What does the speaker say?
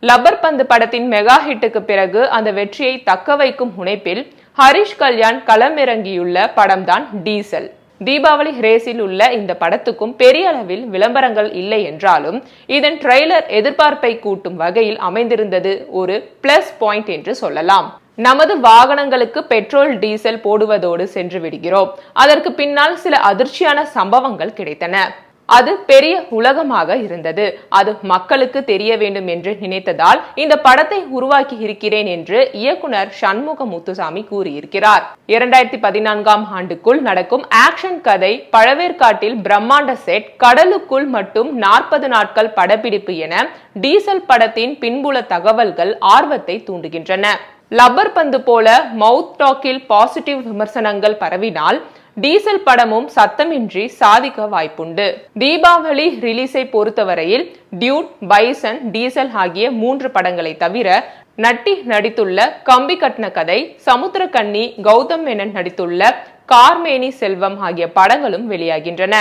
Rubber பந்து படத்தின் mega ஹிட்டுக்கு பிறகு அந்த வெற்றியை தக்க வைக்கும் முனைப்பில் ஹரிஷ் கல்யாண் களமிறங்கியுள்ள படம்தான் டீசல். தீபாவளி ரேஸில் உள்ள இந்த படத்துக்கும் பெரிய அளவில் விளம்பரங்கள் இல்லை என்றாலும் இதன் ட்ரெய்லர் எதிர்பார்ப்பை கூட்டும் வகையில் அமைந்திருந்தது ஒரு பிளஸ் பாயிண்ட் என்று சொல்லலாம். நமது வாகனங்களுக்கு பெட்ரோல் டீசல் போடுவதோடு சென்று விடுகிறோம். அதற்கு பின்னால் சில அதிர்ச்சியான சம்பவங்கள் கிடைத்தன. அது பெரிய உலகமாக இருந்தது. அது மக்களுக்கு தெரிய வேண்டும் என்று நினைத்ததால் இந்த படத்தை உருவாக்கி இருக்கிறேன் என்று இயக்குனர் சண்முக முத்துசாமி கூறியிருக்கிறார். 2014ஆம் ஆண்டுக்குள் நடக்கும் ஆக்ஷன் கதை, பழவேற்காட்டில் பிரம்மாண்ட செட், கடலுக்குள் மட்டும் 40 நாட்கள் படப்பிடிப்பு என டீசல் படத்தின் பின்புல தகவல்கள் ஆர்வத்தை தூண்டுகின்றன. லப்பர் பந்து போல மவுத் டாக்கில் பாசிட்டிவ் விமர்சனங்கள் பரவினால் டீசல் படமும் சத்தமின்றி சாதிக்க வாய்ப்புண்டு. தீபாவளி ரிலீஸை பொறுத்தவரையில் டியூட், பைசன், டீசல் ஆகிய 3 படங்களை தவிர நட்டி நடித்துள்ள கம்பி கட்டின கதை, சமுத்திரக்கண்ணி, கௌதம் மேனன் நடித்துள்ள கார்மேனி செல்வம் ஆகிய படங்களும் வெளியாகின்றன.